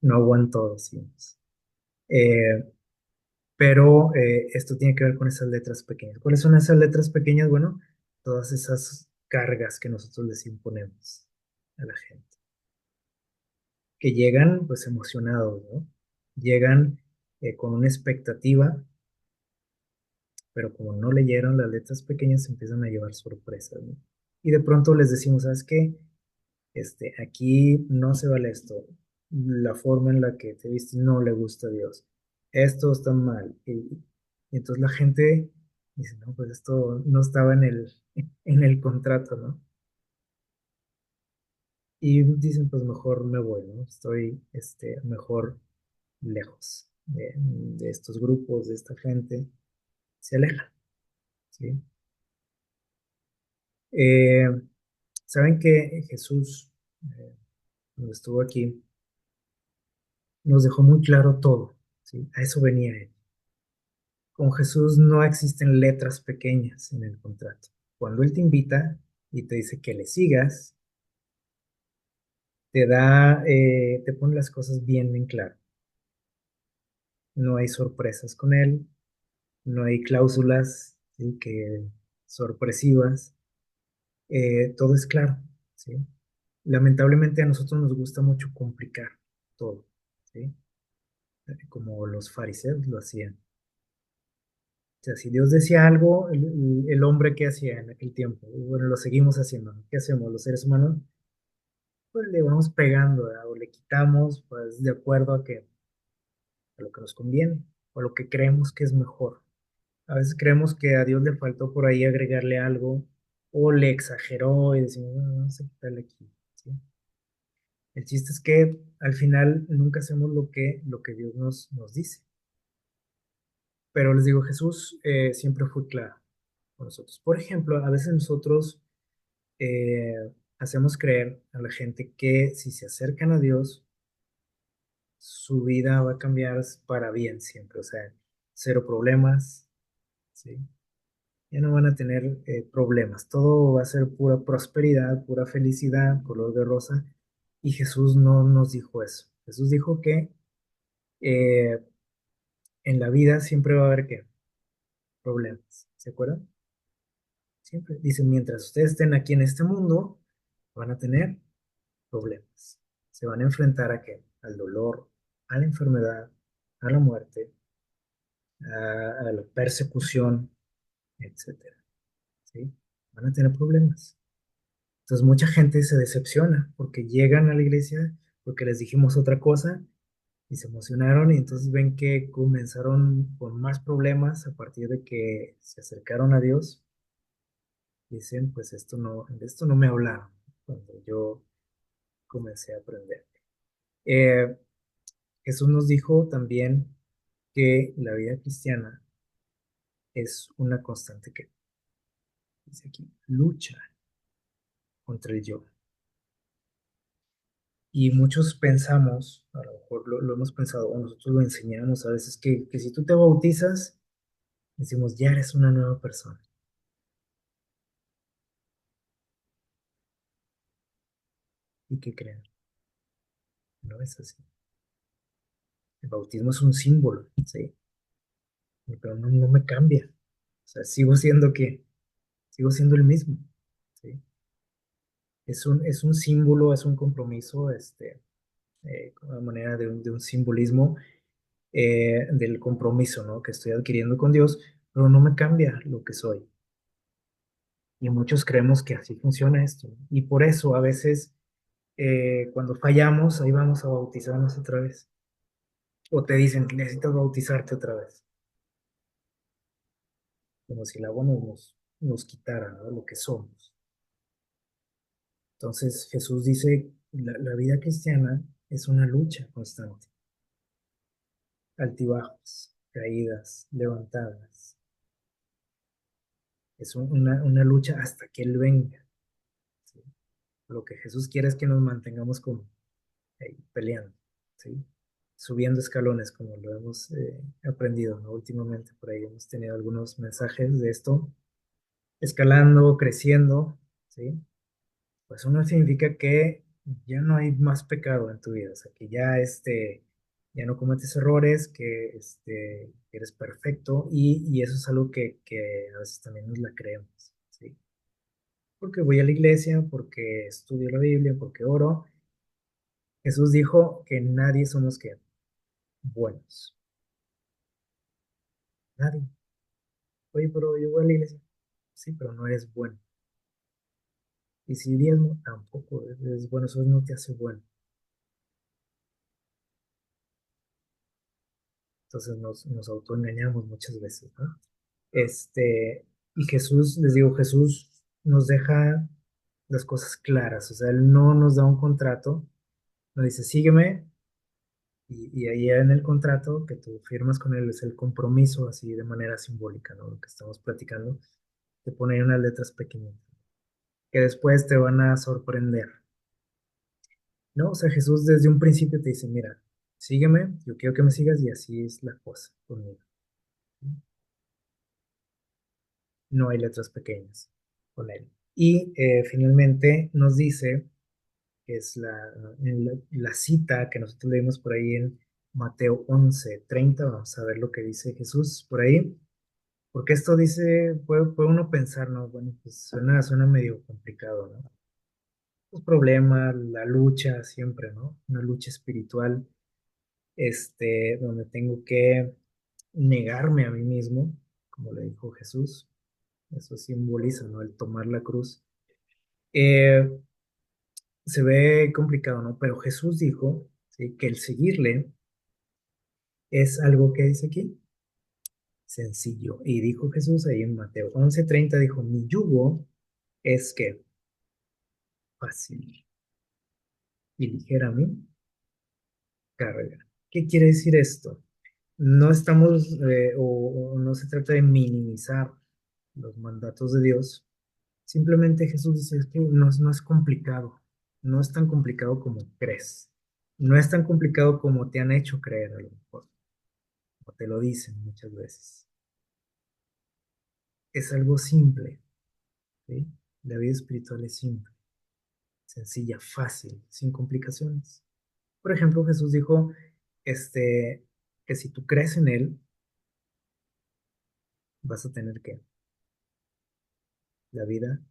No aguantó, decimos. Eh, pero esto tiene que ver con esas letras pequeñas. ¿Cuáles son esas letras pequeñas? Bueno, todas esas cargas que nosotros les imponemos a la gente, que llegan pues emocionados, ¿no? Llegan con una expectativa, pero como no leyeron las letras pequeñas, se empiezan a llevar sorpresas, ¿no? Y de pronto les decimos, ¿sabes qué? Aquí no se vale esto. La forma en la que te viste no le gusta a Dios. Esto está mal. Y entonces la gente dice, no, pues esto no estaba en el contrato, ¿no? Y dicen, pues mejor me voy, ¿no? Estoy, mejor lejos de estos grupos, de esta gente. Se alejan, ¿sí? Eh, Saben que Jesús, cuando estuvo aquí, nos dejó muy claro todo, ¿sí? A eso venía él. Con Jesús no existen letras pequeñas en el contrato. Cuando Él te invita y te dice que le sigas, te pone las cosas bien en claro. No hay sorpresas con Él, no hay cláusulas, ¿sí? Que sorpresivas. Todo es claro, ¿sí? Lamentablemente a nosotros nos gusta mucho complicar todo, ¿sí? Como los fariseos lo hacían. O sea, si Dios decía algo, el hombre, ¿qué hacía en aquel tiempo? Bueno, lo seguimos haciendo, ¿no? ¿Qué hacemos los seres humanos? Pues le vamos pegando, ¿verdad? O le quitamos, pues de acuerdo a lo que nos conviene, o a lo que creemos que es mejor. A veces creemos que a Dios le faltó por ahí agregarle algo, o le exageró y decimos, bueno, vamos a quitarle aquí, ¿sí? El chiste es que al final nunca hacemos lo que Dios nos dice. Pero les digo, Jesús siempre fue claro con nosotros. Por ejemplo, a veces nosotros eh, hacemos creer a la gente que si se acercan a Dios, su vida va a cambiar para bien siempre. O sea, cero problemas, ¿sí? Ya no van a tener problemas. Todo va a ser pura prosperidad, pura felicidad, color de rosa. Y Jesús no nos dijo eso. Jesús dijo que eh, en la vida siempre va a haber ¿qué? Problemas. ¿Se acuerdan? Siempre. Dicen, mientras ustedes estén aquí en este mundo, van a tener problemas. Se van a enfrentar a qué? Al dolor, a la enfermedad, a la muerte, a la persecución, etcétera. ¿Sí? Van a tener problemas. Entonces mucha gente se decepciona porque llegan a la iglesia porque les dijimos otra cosa y se emocionaron y entonces ven que comenzaron con más problemas a partir de que se acercaron a Dios. Dicen, pues de esto no me hablaron cuando yo comencé a aprender. Eh, Jesús nos dijo también que la vida cristiana es una constante que, dice aquí, lucha contra el yo. Y muchos pensamos, a lo mejor lo hemos pensado, o nosotros lo enseñamos a veces, que si tú te bautizas, decimos, ya eres una nueva persona. ¿Y qué creen? No es así. El bautismo es un símbolo, ¿sí? Pero no me cambia. O sea, sigo siendo el mismo, ¿sí? Es un símbolo, es un compromiso, a manera de un simbolismo del compromiso, ¿no? Que estoy adquiriendo con Dios, pero no me cambia lo que soy. Y muchos creemos que así funciona esto, ¿no? Y por eso a veces cuando fallamos, ahí vamos a bautizarnos otra vez. O te dicen, necesitas bautizarte otra vez. Como si el agua nos quitara, ¿no? Lo que somos. Entonces Jesús dice, la vida cristiana es una lucha constante. Altibajos, caídas, levantadas. Es una lucha hasta que Él venga. ¿Sí? Lo que Jesús quiere es que nos mantengamos como ahí, peleando, ¿sí? Subiendo escalones, como lo hemos aprendido, ¿no? Últimamente por ahí hemos tenido algunos mensajes de esto, escalando, creciendo, ¿sí? Pues eso no significa que ya no hay más pecado en tu vida, o sea, que ya ya no cometes errores, que eres perfecto y eso es algo que a veces también nos la creemos, ¿sí? Porque voy a la iglesia, porque estudio la Biblia, porque oro. Jesús dijo que nadie somos que buenos, nadie. Oye, pero yo voy a la iglesia. Sí, pero no eres bueno. Y si diezmo, tampoco eres bueno, eso no te hace bueno. Entonces nos autoengañamos muchas veces, ¿no? Y Jesús, les digo, Jesús nos deja las cosas claras, o sea, Él no nos da un contrato, nos dice, sígueme, y ahí en el contrato que tú firmas con Él es el compromiso, así de manera simbólica, ¿no? Lo que estamos platicando, te pone ahí unas letras pequeñitas, que después te van a sorprender, ¿no? O sea, Jesús desde un principio te dice, mira, sígueme, yo quiero que me sigas y así es la cosa conmigo. No hay letras pequeñas con Él. Y finalmente nos dice que es la cita que nosotros leímos por ahí en Mateo 11:30. Vamos a ver lo que dice Jesús por ahí, porque esto dice, puede uno pensar, ¿no? Bueno, pues suena medio complicado, ¿no? Los problemas, la lucha siempre, ¿no? Una lucha espiritual, donde tengo que negarme a mí mismo, como le dijo Jesús. Eso simboliza, ¿no? El tomar la cruz. Eh, Se ve complicado, ¿no? Pero Jesús dijo, ¿sí? Que el seguirle es algo que dice aquí, sencillo. Y dijo Jesús ahí en Mateo 11:30, dijo, mi yugo es que fácil y ligera mi carga. ¿Qué quiere decir esto? No estamos, o no se trata de minimizar los mandatos de Dios. Simplemente Jesús dice es que no es complicado. No es tan complicado como crees. No es tan complicado como te han hecho creer a lo mejor, o te lo dicen muchas veces. Es algo simple, ¿sí? La vida espiritual es simple, sencilla, fácil, sin complicaciones. Por ejemplo, Jesús dijo, este, que si tú crees en Él, vas a tener que la vida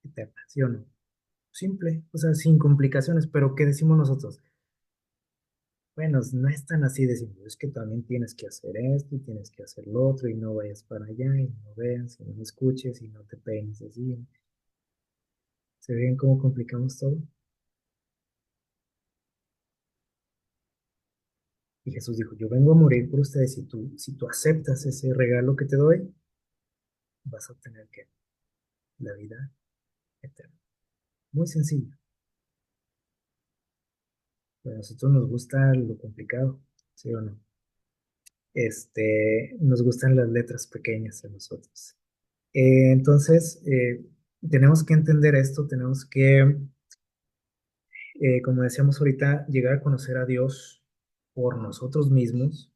eterna, ¿sí o no? Simple, o sea, sin complicaciones, pero ¿qué decimos nosotros? Bueno, no es tan así de simple, es que también tienes que hacer esto y tienes que hacer lo otro y no vayas para allá y no veas y no escuches y no te peines así. ¿Se ven cómo complicamos todo? Y Jesús dijo, yo vengo a morir por ustedes. Si tú aceptas ese regalo que te doy, vas a obtener ¿qué? La vida eterna. Muy sencillo. Pero a nosotros nos gusta lo complicado, ¿sí o no? Nos gustan las letras pequeñas a nosotros. Entonces, tenemos que entender esto, tenemos que, como decíamos ahorita, llegar a conocer a Dios por nosotros mismos,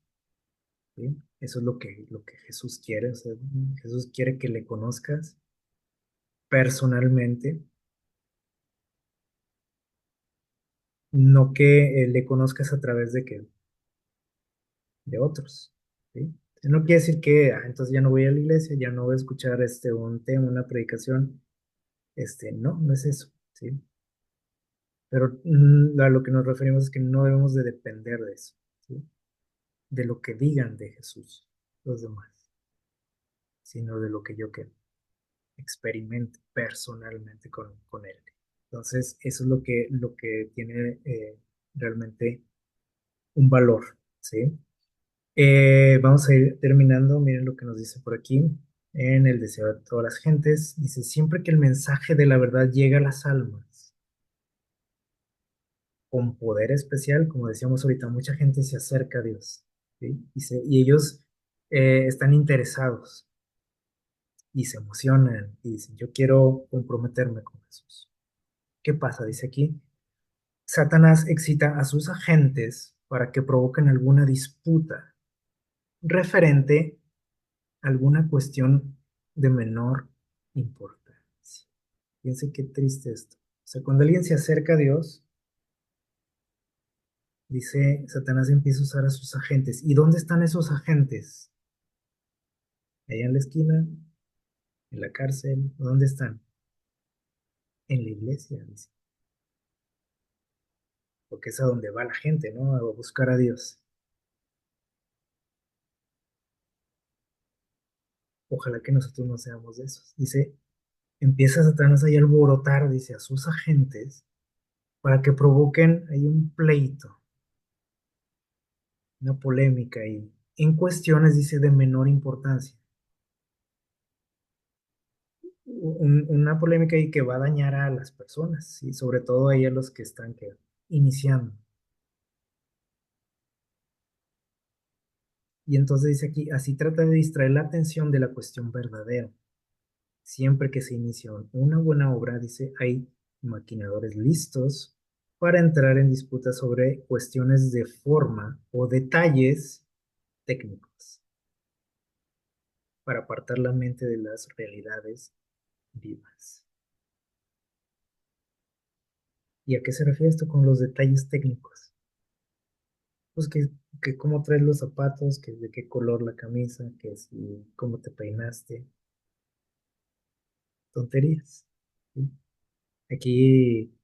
¿sí? Eso es lo que Jesús quiere. O sea, Jesús quiere que le conozcas personalmente, no que le conozcas a través de otros, ¿sí? No quiere decir que entonces ya no voy a la iglesia, ya no voy a escuchar un tema, una predicación. No, no es eso, ¿sí? Pero a lo que nos referimos es que no debemos de depender de eso, ¿sí? De lo que digan de Jesús los demás, sino de lo que yo que experimente personalmente con Él. Entonces, eso es lo que tiene realmente un valor, ¿sí? Vamos a ir terminando. Miren lo que nos dice por aquí. En el deseo de todas las gentes, dice, siempre que el mensaje de la verdad llega a las almas con poder especial, como decíamos ahorita, mucha gente se acerca a Dios, ¿sí? Y ellos están interesados y se emocionan y dicen, yo quiero comprometerme con Jesús. ¿Qué pasa? Dice aquí, Satanás excita a sus agentes para que provoquen alguna disputa referente a alguna cuestión de menor importancia. Fíjense qué triste esto. O sea, cuando alguien se acerca a Dios, dice, Satanás empieza a usar a sus agentes. ¿Y dónde están esos agentes? Allá en la esquina, en la cárcel. ¿Dónde están? En la iglesia, dice. Porque es a donde va la gente, ¿no? A buscar a Dios. Ojalá que nosotros no seamos de esos. Dice, empieza Satanás ahí a alborotar, dice, a sus agentes para que provoquen ahí un pleito, una polémica ahí, en cuestiones, dice, de menor importancia. Una polémica ahí que va a dañar a las personas, y sobre todo ahí a los que están iniciando. Y entonces dice aquí, así trata de distraer la atención de la cuestión verdadera. Siempre que se inicia una buena obra, dice, hay maquinadores listos para entrar en disputas sobre cuestiones de forma o detalles técnicos, para apartar la mente de las realidades vivas. ¿Y a qué se refiere esto con los detalles técnicos? Pues que cómo traes los zapatos, que de qué color la camisa, que si, cómo te peinaste, tonterías, ¿sí? Aquí,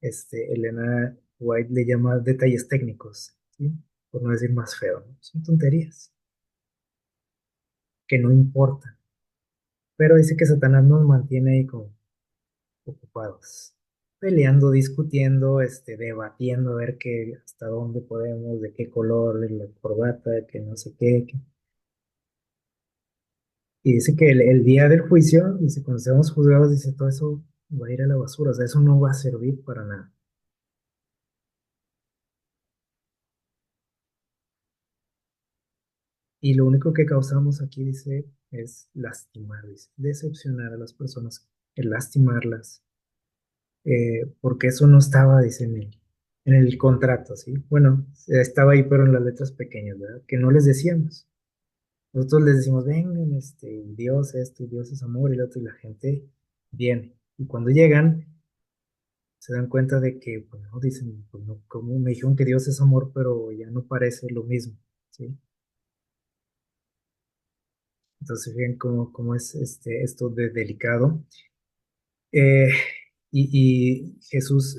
Elena White le llama detalles técnicos, ¿sí? Por no decir más feo, ¿no? Son tonterías que no importan. Pero dice que Satanás nos mantiene ahí como ocupados, peleando, discutiendo, debatiendo, a ver hasta dónde podemos, de qué color es la corbata, que no sé qué. Y dice que el día del juicio, dice, cuando seamos juzgados, dice, todo eso va a ir a la basura, o sea, eso no va a servir para nada. Y lo único que causamos aquí, dice, es lastimar, dice, decepcionar a las personas, el lastimarlas, porque eso no estaba, dice, en el contrato, ¿sí? Bueno, estaba ahí, pero en las letras pequeñas, ¿verdad? Que no les decíamos. Nosotros les decimos, vengan, Dios esto, y Dios es amor, y lo otro, y la gente viene. Y cuando llegan, se dan cuenta de que, pues no, dicen, pues no, como me dijeron que Dios es amor, pero ya no parece lo mismo, ¿sí? Entonces, fíjense cómo es esto de delicado. Eh, y Jesús,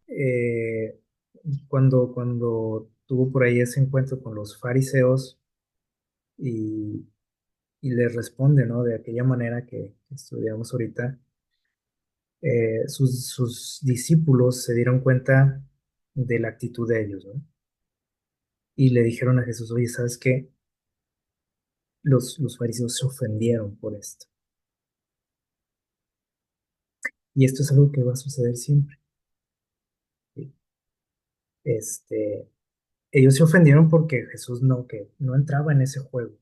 eh, cuando tuvo por ahí ese encuentro con los fariseos y, y les responde, ¿no? De aquella manera que estudiamos ahorita, sus discípulos se dieron cuenta de la actitud de ellos, ¿no? Y le dijeron a Jesús, oye, ¿sabes qué? Los fariseos se ofendieron por esto. Y esto es algo que va a suceder siempre. ¿Sí? Este, ellos se ofendieron porque Jesús no, que no entraba en ese juego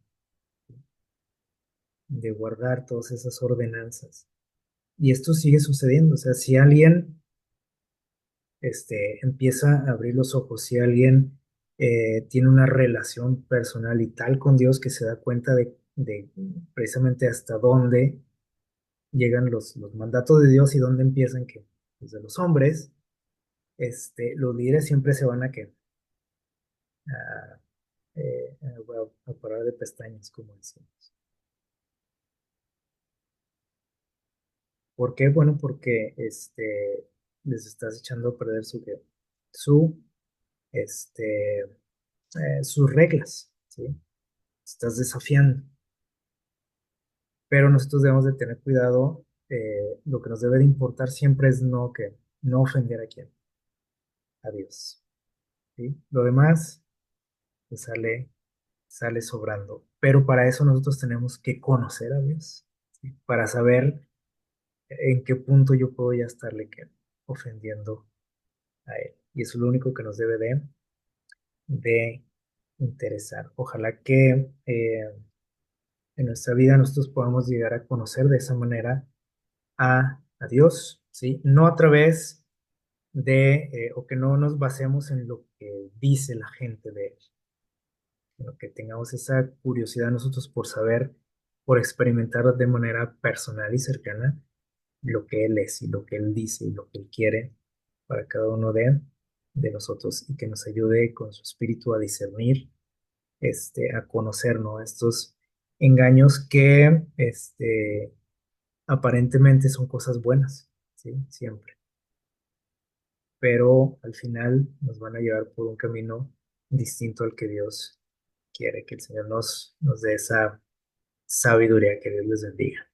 de guardar todas esas ordenanzas. Y esto sigue sucediendo. O sea, si alguien empieza a abrir los ojos, si alguien tiene una relación personal y tal con Dios que se da cuenta de precisamente hasta dónde llegan los mandatos de Dios y dónde empiezan que desde los hombres, los líderes siempre se van a que a, a parar de pestañas, como decimos. ¿Por qué? Bueno, porque les estás echando a perder su, este, sus reglas, ¿sí? Estás desafiando. Pero nosotros debemos de tener cuidado. Lo que nos debe de importar siempre es no ofender a quién, a Dios, ¿sí? Lo demás pues, sale sobrando. Pero para eso nosotros tenemos que conocer a Dios, ¿sí? Para saber en qué punto yo puedo ya estarle ofendiendo a Él. Y eso es lo único que nos debe de interesar. Ojalá que en nuestra vida nosotros podamos llegar a conocer de esa manera a Dios, ¿sí? No a través o que no nos basemos en lo que dice la gente de Él, sino que tengamos esa curiosidad nosotros por saber, por experimentar de manera personal y cercana lo que Él es y lo que Él dice y lo que Él quiere para cada uno de nosotros y que nos ayude con su espíritu a discernir, a conocer, ¿no? Estos engaños que, aparentemente son cosas buenas, ¿sí? Siempre, pero al final nos van a llevar por un camino distinto al que Dios quiere, que el Señor nos dé esa sabiduría, que Dios les bendiga.